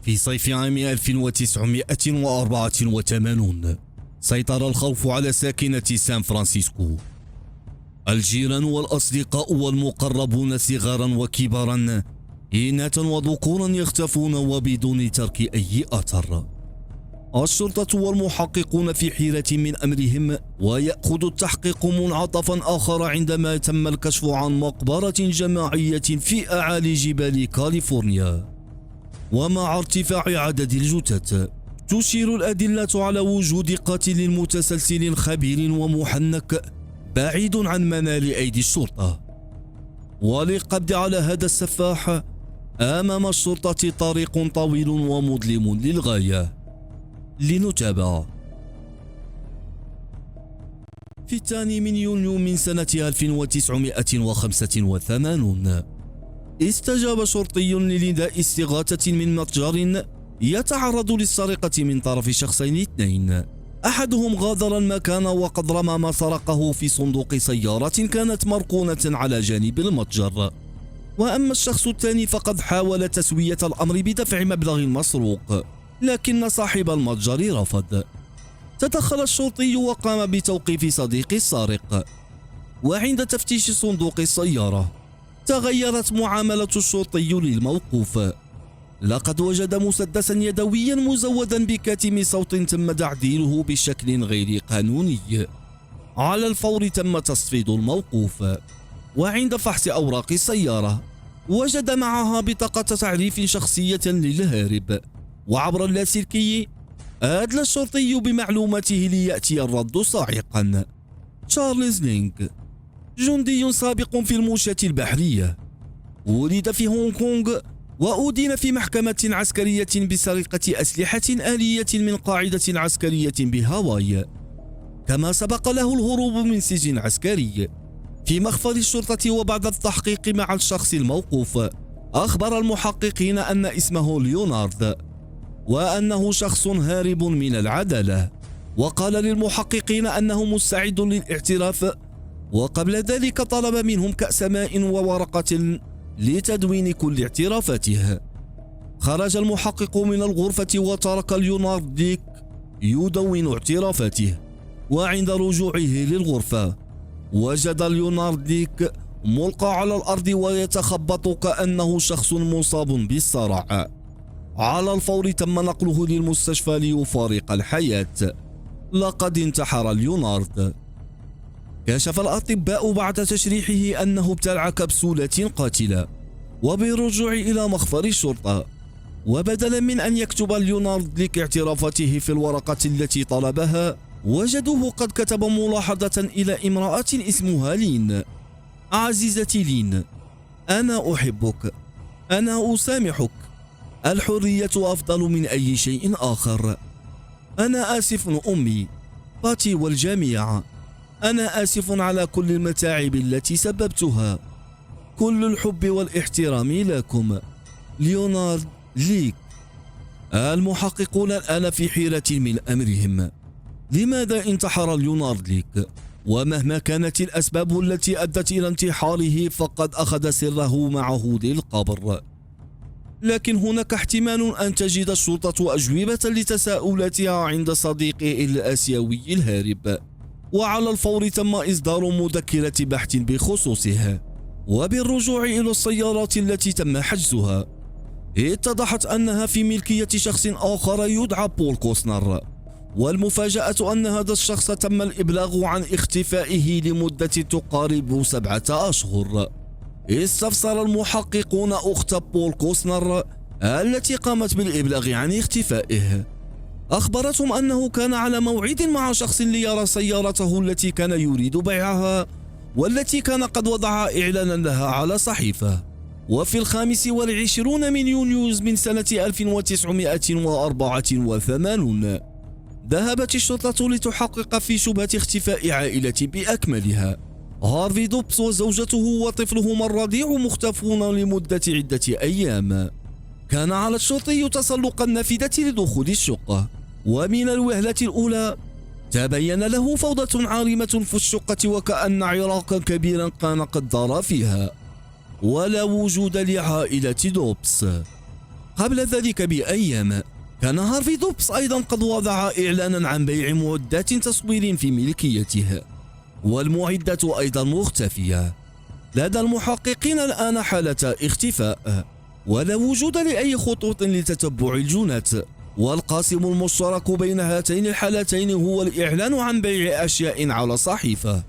في صيف عام 1984 سيطر الخوف على ساكنة سان فرانسيسكو. الجيران والأصدقاء والمقربون صغارا وكبارا، إناثا وذكورا يختفون وبدون ترك أي أثر. الشرطة والمحققون في حيرة من أمرهم، ويأخذ التحقيق منعطفا آخر عندما تم الكشف عن مقبرة جماعية في أعالي جبال كاليفورنيا. ومع ارتفاع عدد الجثث، تشير الأدلة على وجود قاتل متسلسل خبير ومحنك بعيد عن منال أيدي الشرطة. وللقبض على هذا السفاح أمام الشرطة طريق طويل ومظلم للغاية. لنتابع. في 2 يونيو من سنة 1985 استجاب شرطي لنداء استغاثة من متجر يتعرض للسرقة من طرف شخصين اثنين. أحدهم غادر المكان وقد رمى ما سرقه في صندوق سيارة كانت مركونة على جانب المتجر، وأما الشخص الثاني فقد حاول تسوية الأمر بدفع مبلغ المسروق، لكن صاحب المتجر رفض. تدخل الشرطي وقام بتوقيف صديق السارق، وعند تفتيش صندوق السيارة تغيرت معاملة الشرطي للموقوف. لقد وجد مسدسا يدويا مزودا بكاتم صوت تم تعديله بشكل غير قانوني. على الفور تم تصفيد الموقوف، وعند فحص أوراق السيارة وجد معها بطاقة تعريف شخصية للهارب. وعبر اللاسلكي أدلى الشرطي بمعلوماته ليأتي الرد صاعقا. تشارلز لينغ، جندي سابق في المشاة البحرية، ولد في هونغ كونغ وأدين في محكمة عسكرية بسرقة أسلحة آلية من قاعدة عسكرية بهاواي، كما سبق له الهروب من سجن عسكري. في مخفر الشرطة وبعد التحقيق مع الشخص الموقوف، أخبر المحققين أن اسمه ليونارد، وأنه شخص هارب من العدالة، وقال للمحققين أنه مستعد للاعتراف. وقبل ذلك طلب منهم كأس ماء وورقة لتدوين كل اعترافاته. خرج المحقق من الغرفة وترك ليونارد ديك يدون اعترافاته، وعند رجوعه للغرفة وجد ليونارد ديك ملقى على الأرض ويتخبط كأنه شخص مصاب بالصرع. على الفور تم نقله للمستشفى ليفارق الحياة. لقد انتحر ليونارد. كشف الأطباء بعد تشريحه أنه ابتلع كبسولة قاتلة. وبالرجوع إلى مخفر الشرطة، وبدلا من أن يكتب ليونارد لك اعترافاته في الورقة التي طلبها، وجدوه قد كتب ملاحظة إلى امرأة اسمها لين: عزيزتي لين، أنا أحبك، أنا أسامحك، الحرية أفضل من أي شيء آخر. أنا آسف أمي، باتي والجميع، أنا آسف على كل المتاعب التي سببتها. كل الحب والاحترام لكم. ليونارد ليك. المحققون الآن في حيرة من أمرهم. لماذا انتحر ليونارد ليك؟ ومهما كانت الأسباب التي أدت إلى انتحاره فقد أخذ سره معه للقبر. لكن هناك احتمال أن تجد الشرطة أجوبة لتساؤلاتها عند صديقه الآسيوي الهارب، وعلى الفور تم إصدار مذكرة بحث بخصوصه. وبالرجوع إلى السيارات التي تم حجزها، اتضحت أنها في ملكية شخص آخر يدعى بول كوسنر. والمفاجأة أن هذا الشخص تم الإبلاغ عن اختفائه لمدة تقارب 7 أشهر. استفسر المحققون أخت بول كوسنر التي قامت بالإبلاغ عن اختفائه. أخبرتهم أنه كان على موعد مع شخص ليرى سيارته التي كان يريد بيعها، والتي كان قد وضع إعلانا لها على صحيفة. وفي 25 من يونيو من سنة 1984 ذهبت الشرطة لتحقق في شبهة اختفاء عائلة بأكملها. هارفي دوبس وزوجته وطفلهما الرضيع مختفون لمدة عدة أيام. كان على الشرطي تسلق النافذة لدخول الشقة، ومن الوهلة الأولى تبين له فوضى عارمة في الشقة وكأن عراقا كبيرا كان قد دار فيها، ولا وجود لعائلة دوبس. قبل ذلك بأيام كان هارفي دوبس أيضا قد وضع إعلانا عن بيع معدات تصوير في ملكيته، والمعدات أيضا مختفية. لدى المحققين الآن حالة اختفاء، ولا وجود لأي خطوط لتتبع الجنات، والقاسم المشترك بين هاتين الحالتين هو الإعلان عن بيع أشياء على صحيفة.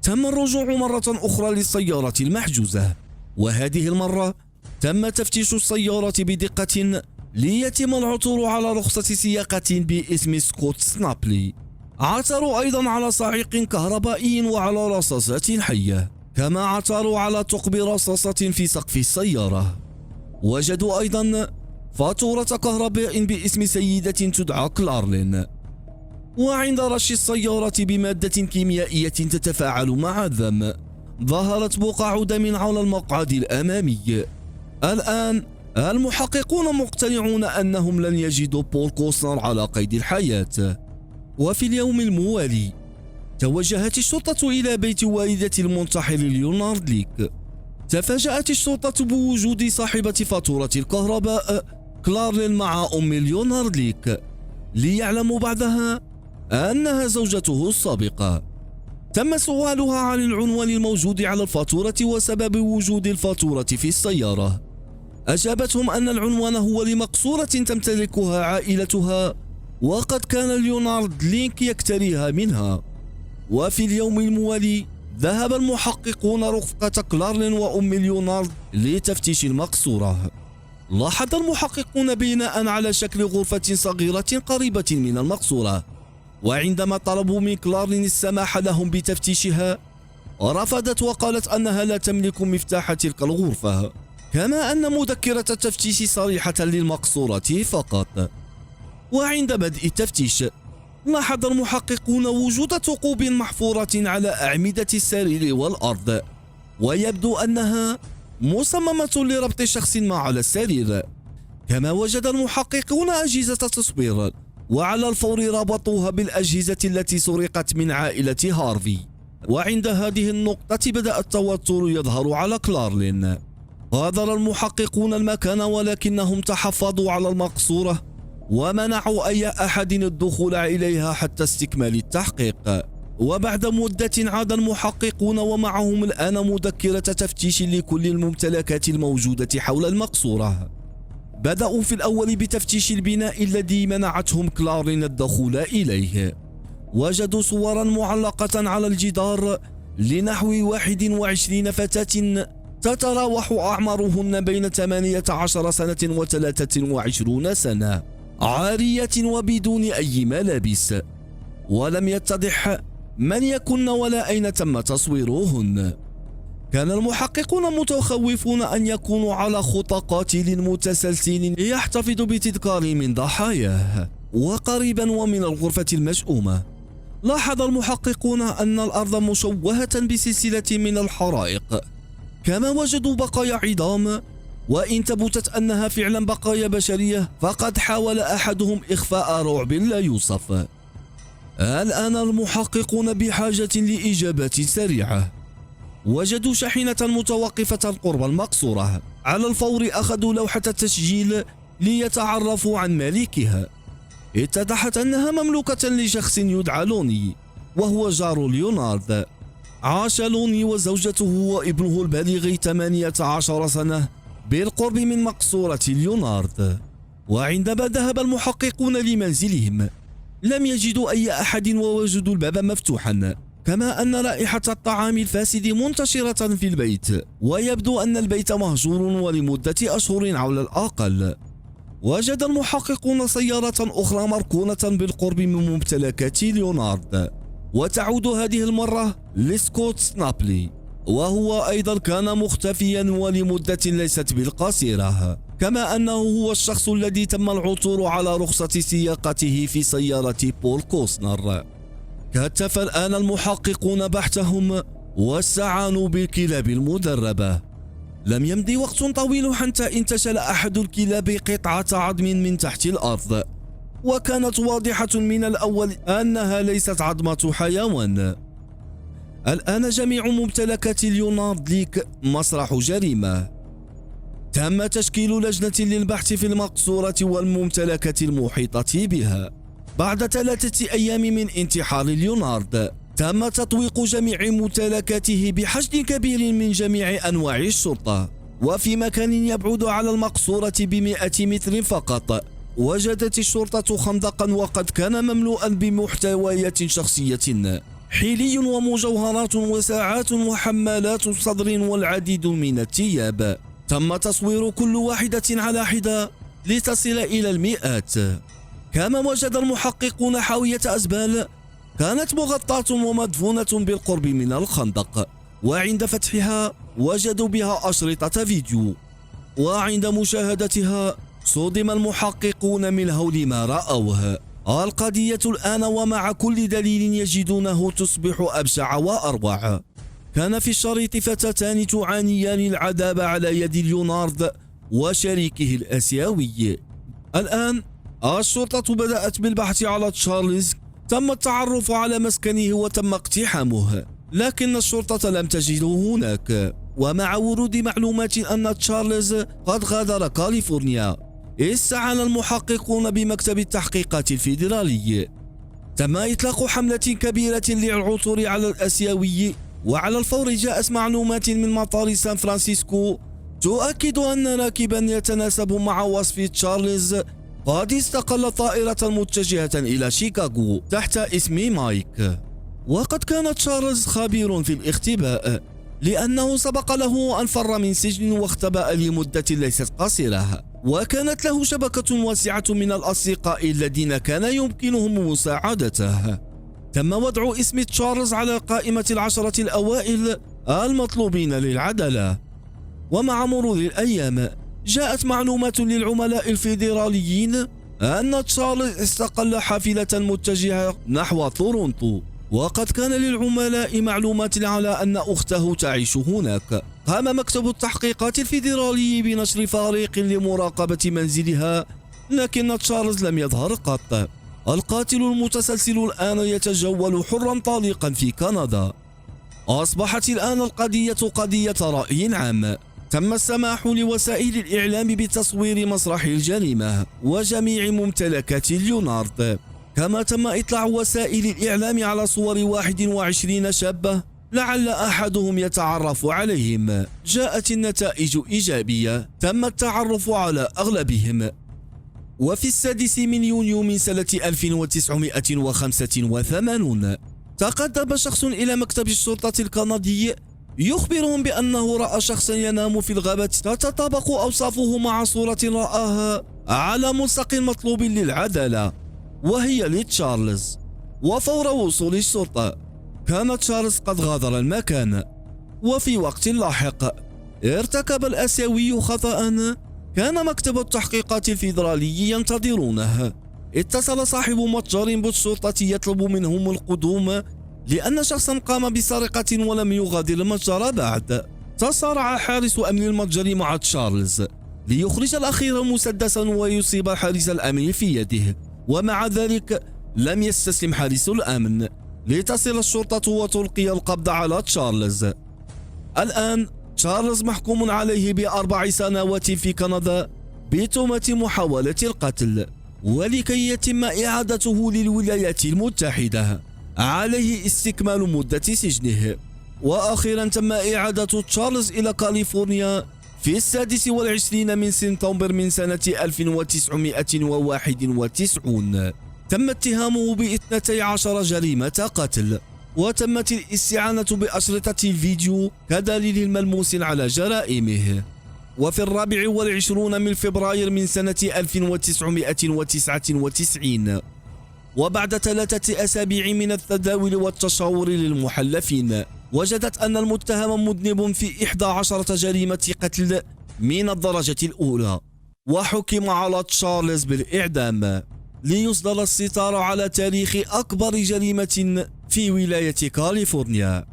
تم الرجوع مرة أخرى للسيارة المحجوزة، وهذه المرة تم تفتيش السيارة بدقة ليتم العثور على رخصة سياقة باسم سكوت سنابلي. عثروا أيضا على صاعق كهربائي وعلى رصاصات حية، كما عثروا على ثقب رصاصة في سقف السيارة. وجدوا أيضا فاتورة كهرباء باسم سيدة تدعى كلارلين. وعند رش السيارة بمادة كيميائية تتفاعل مع الدم، ظهرت بقع دم على المقعد الأمامي. الآن المحققون مقتنعون أنهم لن يجدوا بول كوستنر على قيد الحياة. وفي اليوم الموالي توجهت الشرطة إلى بيت والدة المنتحر ليونارد ليك. تفاجأت الشرطة بوجود صاحبة فاتورة الكهرباء كلارلين مع أم ليونارد ليك، ليعلموا بعدها أنها زوجته السابقة. تم سؤالها عن العنوان الموجود على الفاتورة وسبب وجود الفاتورة في السيارة. أجابتهم أن العنوان هو لمقصورة تمتلكها عائلتها، وقد كان ليونارد ليك يكتريها منها. وفي اليوم الموالي ذهب المحققون رفقة كلارلين وأم ليونارد لتفتيش المقصورة. لاحظ المحققون بناء على شكل غرفة صغيرة قريبة من المقصورة، وعندما طلبوا من كلارلين السماح لهم بتفتيشها رفضت وقالت أنها لا تملك مفتاح تلك الغرفة، كما أن مذكرة التفتيش صريحة للمقصورة فقط. وعند بدء التفتيش لاحظ المحققون وجود ثقوب محفورة على أعمدة السرير والأرض، ويبدو أنها مصممة لربط شخص ما على السرير. كما وجد المحققون أجهزة تصوير، وعلى الفور ربطوها بالأجهزة التي سرقت من عائلة هارفي. وعند هذه النقطة بدأ التوتر يظهر على كلارلين. غادر المحققون المكان، ولكنهم تحفظوا على المقصورة ومنعوا أي أحد الدخول إليها حتى استكمال التحقيق. وبعد مدة عاد المحققون ومعهم الآن مذكرة تفتيش لكل الممتلكات الموجودة حول المقصورة. بدأوا في الأول بتفتيش البناء الذي منعتهم كلارلين الدخول إليه. وجدوا صورا معلقة على الجدار لنحو 21 فتاة تتراوح أعمارهن بين 18 سنة و23 سنة، عارية وبدون أي ملابس، ولم يتضح من يكن ولا أين تم تصويرهن. كان المحققون متخوفون أن يكونوا على خطى قاتل متسلسل يحتفظ بتذكار من ضحاياه. وقريبا ومن الغرفة المشؤومة لاحظ المحققون أن الأرض مشوهة بسلسلة من الحرائق، كما وجدوا بقايا عظام، وإن ثبتت أنها فعلا بقايا بشرية فقد حاول أحدهم إخفاء رعب لا يوصف. الآن المحققون بحاجة لإجابات سريعة. وجدوا شاحنة متوقفة قرب المقصورة. على الفور أخذوا لوحة التسجيل ليتعرفوا عن مالكها. اتضحت أنها مملوكة لشخص يدعى لوني، وهو جار ليونارد. عاش لوني وزوجته وابنه البالغ 18 سنة بالقرب من مقصورة ليونارد. وعندما ذهب المحققون لمنزلهم لم يجدوا أي أحد، ووجدوا الباب مفتوحا، كما أن رائحة الطعام الفاسد منتشرة في البيت، ويبدو أن البيت مهجور ولمدة أشهر على الأقل. وجد المحققون سيارة أخرى مركونة بالقرب من ممتلكات ليونارد، وتعود هذه المرة لسكوت سنابلي، وهو أيضا كان مختفيا ولمدة ليست بالقصيرة، كما أنه هو الشخص الذي تم العثور على رخصة سياقته في سيارة بول كوستنر. كثف الآن المحققون بحثهم واستعانوا بالكلاب المدربة. لم يمضي وقت طويل حتى انتشل أحد الكلاب قطعة عظم من تحت الأرض، وكانت واضحة من الأول أنها ليست عظمة حيوان. الآن جميع ممتلكات ليونارد ليك مسرح جريمة. تم تشكيل لجنة للبحث في المقصورة والممتلكات المحيطة بها. بعد 3 أيام من انتحار ليونارد تم تطويق جميع ممتلكاته بحشد كبير من جميع أنواع الشرطة، وفي مكان يبعد على المقصورة ب100 متر فقط وجدت الشرطة خندقا وقد كان مملوءا بمحتويات شخصية، حلي ومجوهرات وساعات وحمالات صدر والعديد من الثياب. تم تصوير كل واحدة على حدة لتصل إلى المئات. كما وجد المحققون حاوية أزبال كانت مغطاة ومدفونة بالقرب من الخندق، وعند فتحها وجدوا بها أشرطة فيديو، وعند مشاهدتها صدم المحققون من هول ما رأوه. القضية الآن ومع كل دليل يجدونه تصبح أبشع وأروع. كان في الشريط فتاتان تعانيان العذاب على يد ليونارد وشريكه الآسيوي. الآن الشرطة بدأت بالبحث على تشارلز. تم التعرف على مسكنه وتم اقتحامه، لكن الشرطة لم تجده هناك. ومع ورود معلومات أن تشارلز قد غادر كاليفورنيا، استعان المحققون بمكتب التحقيقات الفيدرالي. تم إطلاق حملة كبيرة للعثور على الآسيوي، وعلى الفور جاءت معلومات من مطار سان فرانسيسكو تؤكد أن راكبا يتناسب مع وصف تشارلز قد استقل طائرة متجهة إلى شيكاغو تحت اسم مايك. وقد كان تشارلز خبير في الاختباء، لأنه سبق له أن فر من سجن واختبأ لمدة ليست قصيرة، وكانت له شبكة واسعة من الأصدقاء الذين كان يمكنهم مساعدته. تم وضع اسم تشارلز على قائمة 10 الأوائل المطلوبين للعدالة. ومع مرور الأيام جاءت معلومات للعملاء الفيدراليين أن تشارلز استقل حافلة متجهة نحو تورونتو، وقد كان للعملاء معلومات على أن أخته تعيش هناك. قام مكتب التحقيقات الفيدرالي بنشر فريق لمراقبة منزلها، لكن تشارلز لم يظهر قط. القاتل المتسلسل الآن يتجول حرا طليقا في كندا. أصبحت الآن القضية قضية رأي عام. تم السماح لوسائل الإعلام بتصوير مسرح الجريمة وجميع ممتلكات ليونارد، كما تم إطلاع وسائل الإعلام على صور 21 شابة لعل أحدهم يتعرف عليهم. جاءت النتائج إيجابية، تم التعرف على أغلبهم. وفي 6 من يونيو من سنة 1985 تقدم شخص إلى مكتب الشرطة الكندي يخبرهم بأنه رأى شخصا ينام في الغابة تتطابق أوصافه مع صورة رآها على ملصق مطلوب للعدالة، وهي لتشارلز. وفور وصول الشرطة كان تشارلز قد غادر المكان. وفي وقت لاحق ارتكب الآسيوي خطأ كان مكتب التحقيقات الفيدرالي ينتظرونه. اتصل صاحب متجر بالشرطة يطلب منهم القدوم لأن شخصا قام بسرقة ولم يغادر المتجر بعد. تصارع حارس أمن المتجر مع تشارلز ليخرج الأخير مسدسا ويصيب حارس الأمن في يده، ومع ذلك لم يستسلم حارس الأمن لتصل الشرطة وتلقي القبض على تشارلز. الآن تشارلز محكوم عليه ب4 سنوات في كندا بتهمة محاولة القتل، ولكي يتم إعادته للولايات المتحدة عليه استكمال مدة سجنه. وأخيرا تم إعادة تشارلز إلى كاليفورنيا في 26 من سبتمبر من سنة 1991. تم اتهامه ب12 جريمة قتل، وتمت الاستعانة بأشرطة الفيديو كدليل ملموس على جرائمه. وفي 24 من فبراير من سنة 1999 وبعد 3 أسابيع من التداول والتشاور للمحلفين وجدت أن المتهم مذنب في 11 جريمة قتل من الدرجة الأولى، وحكم على تشارلز بالإعدام ليصدر الستار على تاريخ أكبر جريمة في ولاية كاليفورنيا.